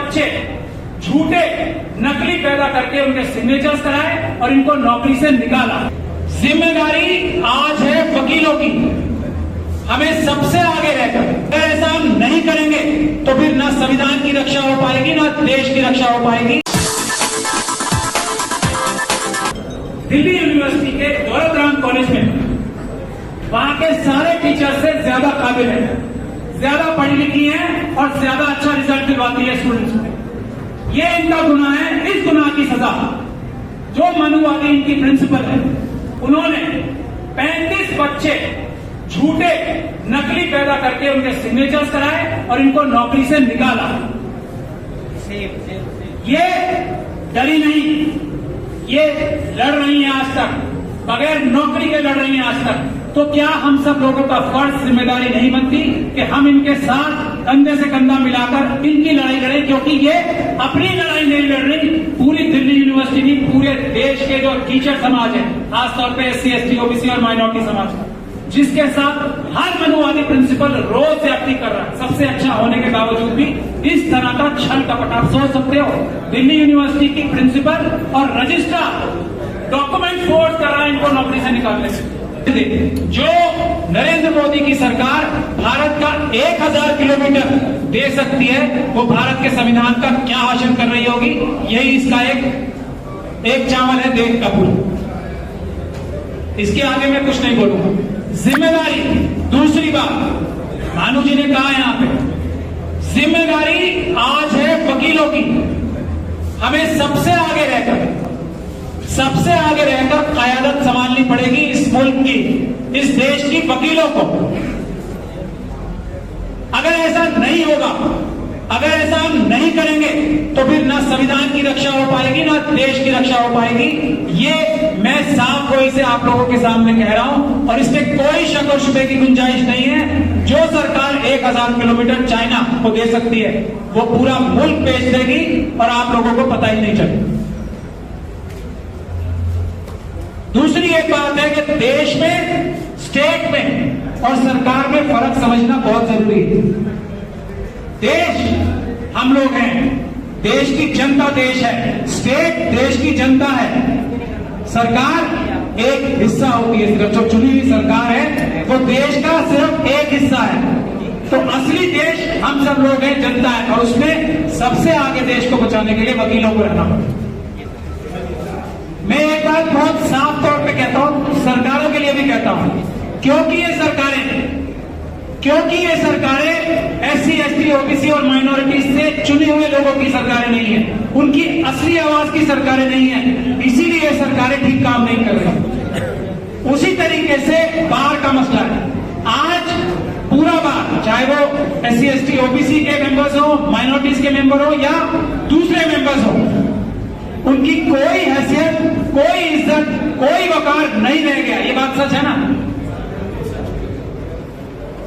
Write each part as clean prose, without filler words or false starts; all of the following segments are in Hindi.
बच्चे झूठे नकली पैदा करके उनके सिग्नेचर्स कराए और इनको नौकरी से निकाला। जिम्मेदारी आज है वकीलों की। हमें सबसे आगे रहकर अगर ऐसा हम नहीं करेंगे तो फिर ना संविधान की रक्षा हो पाएगी ना देश की रक्षा हो पाएगी। दिल्ली यूनिवर्सिटी के दौलत कॉलेज में वहां के सारे टीचर से ज्यादा काबिल है, ज्यादा पढ़ी लिखी है और ज्यादा अच्छा रिजल्ट दिलवाती है स्टूडेंट्स को। ये इनका गुनाह है। इस गुनाह की सजा जो मनुवादी इनकी प्रिंसिपल है, उन्होंने 35 बच्चे झूठे नकली पैदा करके उनके सिग्नेचर्स कराए और इनको नौकरी से निकाला। ये डरी नहीं, ये लड़ रही है आज तक, बगैर नौकरी के लड़ रही है आज तक। तो क्या हम सब लोगों का फर्ज, जिम्मेदारी नहीं बनती कि हम इनके साथ कंधे से कंधा मिलाकर इनकी लड़ाई लड़ें? क्योंकि ये अपनी लड़ाई नहीं लड़ रही, पूरी दिल्ली यूनिवर्सिटी की, पूरे देश के जो टीचर समाज है, खासतौर पे SC, ST, OBC और माइनॉरिटी समाज का, जिसके साथ हर मनुवादी प्रिंसिपल रोज ज्यादती कर रहा है, सबसे अच्छा होने के बावजूद भी इस तरह का छल कपट। आप सोच सकते हो, दिल्ली यूनिवर्सिटी की प्रिंसिपल और रजिस्ट्रार डॉक्यूमेंट फोर्स कर रहा है इनको नौकरी से निकालने से। जो नरेंद्र मोदी की सरकार भारत का 1000 किलोमीटर दे सकती है, वो भारत के संविधान का क्या हासिल कर रही होगी? यही इसका एक चावल है देश का पूरा। इसके आगे मैं कुछ नहीं बोलूंगा। जिम्मेदारी, दूसरी बात भानु जी ने कहा यहां पे, जिम्मेदारी आज है वकीलों की। हमें सबसे आगे रहकर क़यादत संभालनी पड़ेगी इस मुल्क की, इस देश की वकीलों को। अगर ऐसा नहीं होगा, अगर ऐसा हम नहीं करेंगे तो फिर ना संविधान की रक्षा हो पाएगी ना देश की रक्षा हो पाएगी। ये मैं साफ गोई से आप लोगों के सामने कह रहा हूं और इसमें कोई शक और शुबे की गुंजाइश नहीं है। जो सरकार 1000 किलोमीटर चाइना को दे सकती है, वो पूरा मुल्क बेच देगी और आप लोगों को पता ही नहीं चलेगा। दूसरी एक बात है कि देश में, स्टेट में और सरकार में फर्क समझना बहुत जरूरी है। देश हम लोग हैं, देश की जनता देश है, स्टेट देश की जनता है, सरकार एक हिस्सा होती है। सिर्फ जो चुनी हुई सरकार है वो देश का सिर्फ एक हिस्सा है। तो असली देश हम सब लोग हैं, जनता है, और उसमें सबसे आगे देश को बचाने के लिए वकीलों को रहना पड़ेगा। मैं एक बात बहुत साफ तौर पे कहता हूं, सरकारों के लिए भी कहता हूं, क्योंकि ये सरकारें SC, ST, OBC और माइनॉरिटी से चुने हुए लोगों की सरकारें नहीं है, उनकी असली आवाज की सरकारें नहीं है, इसीलिए ये सरकारें ठीक काम नहीं कर रही। उसी तरीके से बार का मसला है। आज पूरा बार, चाहे वो SC, ST, OBC के मेंबर्स हो, माइनॉरिटीज के मेंबर हो या दूसरे मेंबर्स हो, उनकी कोई हैसियत, कोई इज्जत, कोई वकार नहीं रह गया। ये बात सच है ना?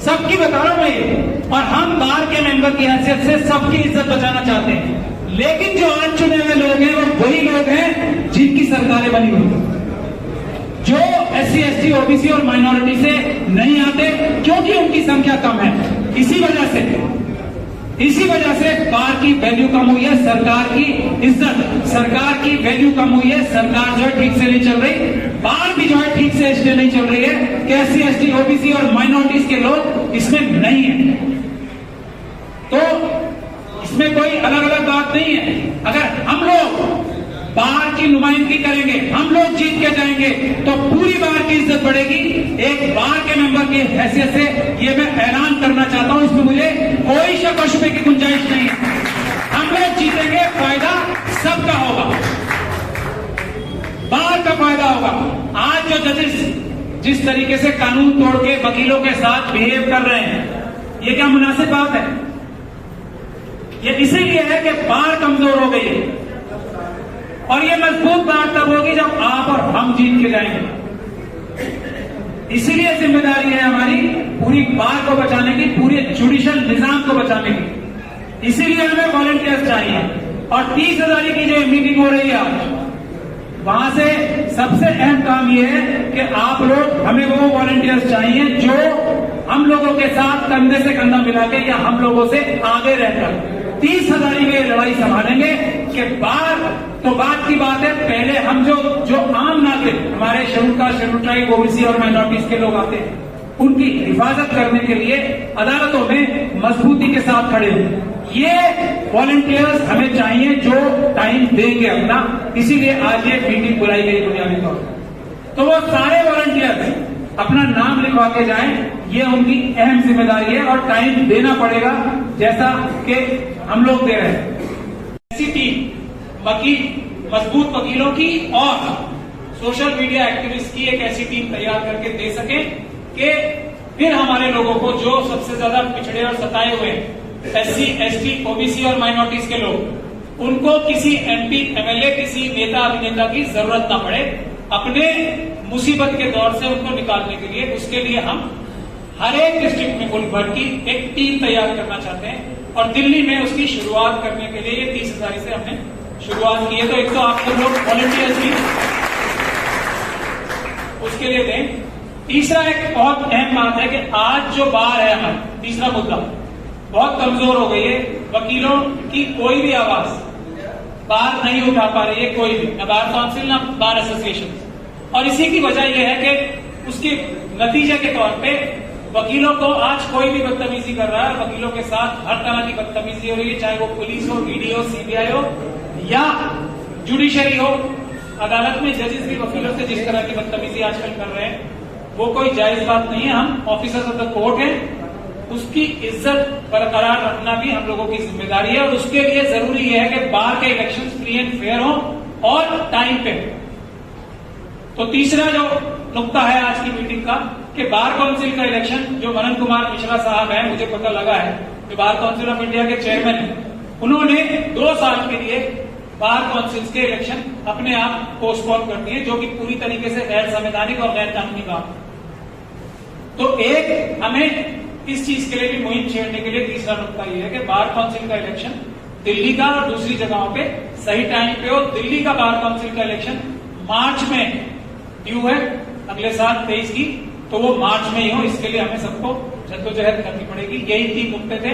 सबकी बता रहा हूं मैं ये, और हम बार के मेंबर की हैसियत से सबकी इज्जत बचाना चाहते हैं। लेकिन जो आज चुने हुए लोग हैं वो वही लोग हैं जिनकी सरकारें बनी हुई, जो SC, ST, OBC और माइनॉरिटी से नहीं आते, क्योंकि उनकी संख्या कम है। इसी वजह से बार की वैल्यू कम हुई है, सरकार की इज्जत, सरकार की वैल्यू कम हुई है। सरकार जो है ठीक से नहीं चल रही, बार भी जो है ठीक से इसलिए नहीं चल रही है कि SC, ST, OBC और माइनॉरिटीज के लोग इसमें नहीं है। तो इसमें कोई अलग अलग बात नहीं है। अगर हम लोग बार की नुमाइंदगी करेंगे, हम लोग जीत के जाएंगे, तो पूरी बार की इज्जत बढ़ेगी। एक बार के मेंबर की हैसियत से ये मैं ऐलान करना चाहता हूं, इसमें मुझे कोई शक और शुबे की गुंजाइश नहीं है। हम लोग जीतेंगे, फायदा सबका होगा, बार का फायदा होगा। आज जो जजेस जिस तरीके से कानून तोड़ के वकीलों के साथ बिहेव कर रहे हैं, ये क्या मुनासिब बात है? ये इसीलिए है कि बार कमजोर हो गई है, और ये मजबूत बात तब होगी जब आप और हम जीत के जाएंगे। इसीलिए जिम्मेदारी है हमारी पूरी बार को बचाने की, पूरे जुडिशियल निजाम को बचाने की। इसीलिए हमें वॉलंटियर्स चाहिए। और 30,000 की जो मीटिंग हो रही है आज, वहां से सबसे अहम काम यह है कि आप लोग, हमें वो वॉलंटियर्स चाहिए जो हम लोगों के साथ कंधे से कंधा मिला के या हम लोगों से आगे रहकर 30,000 में ये लड़ाई संभालेंगे कि बार तो बात की बात है, पहले हम जो आम नागरिक हमारे schedule caste, schedule tribe, OBC और माइनॉरिटीज के लोग आते हैं, उनकी हिफाजत करने के लिए अदालतों में मजबूती के साथ खड़े हों। ये वॉलंटियर्स हमें चाहिए जो टाइम देंगे अपना, इसीलिए आज ये मीटिंग बुलाई गई बुनियादी तौर पर। तो वो सारे वॉलंटियर्स अपना नाम लिखवा के जाएं, ये उनकी अहम जिम्मेदारी है और टाइम देना पड़ेगा जैसा कि हम लोग दे रहे हैं। ऐसी टीम मजबूत वकीलों की और सोशल मीडिया एक्टिविस्ट की एक ऐसी टीम तैयार करके दे सके कि फिर हमारे लोगों को जो सबसे ज्यादा पिछड़े और सताए हुए SC, ST, OBC और माइनॉरिटीज के लोग, उनको किसी MP, MLA, किसी नेता अभिनेता की जरूरत ना पड़े अपने मुसीबत के दौर से उनको निकालने के लिए। उसके लिए हम हर एक डिस्ट्रिक्ट में मुल्क भर की एक टीम तैयार करना चाहते हैं और दिल्ली में उसकी शुरुआत करने के लिए ये 30,000 से हमने शुरुआत की है। तो एक तो आप सब लोग वॉलंटियर्स भी उसके लिए दें। तीसरा एक बहुत अहम बात है कि आज जो बार है हमारा तीसरा मुद्दा बहुत कमजोर हो गई है। वकीलों की कोई भी आवाज बार नहीं उठा पा रही है, कोई भी, न बार काउंसिल न बार एसोसिएशन। और इसी की वजह यह है कि उसके नतीजे के तौर पे वकीलों को आज कोई भी बदतमीजी कर रहा है। वकीलों के साथ हर तरह की बदतमीजी हो रही है, चाहे वो पुलिस हो, ईडी हो, सीबीआई हो या जुडिशरी हो। अदालत में जजेस भी वकीलों से जिस तरह की बदतमीजी आजकल कर रहे हैं वो कोई जायज बात नहीं है। हम ऑफिसर्स ऑफ द कोर्ट हैं, उसकी इज्जत बरकरार रखना भी हम लोगों की जिम्मेदारी है और उसके लिए जरूरी है कि बार के इलेक्शन फ्री एंड फेयर हो और टाइम पे। तो तीसरा जो नुकता है आज की मीटिंग का कि बार काउंसिल का इलेक्शन, जो मनन कुमार मिश्रा साहब हैं, मुझे पता लगा है कि बार काउंसिल ऑफ इंडिया के चेयरमैन हैं, उन्होंने 2 साल के लिए बार काउंसिल के इलेक्शन अपने आप पोस्टपोन कर दिए, जो कि पूरी तरीके से गैर संवैधानिक और गैर कानूनी बात है। तो एक हमें इस चीज के लिए भी मुहिम छेड़ने के लिए तीसरा नुकता यह है कि बार काउंसिल का इलेक्शन दिल्ली का और दूसरी जगहों पे सही टाइम पे हो। दिल्ली का बार काउंसिल का इलेक्शन मार्च में ड्यू है, अगले साल 23 की, तो वो मार्च में ही हो। इसके लिए हमें सबको जद्दोजहद करनी पड़ेगी। यही 3 नुकते थे।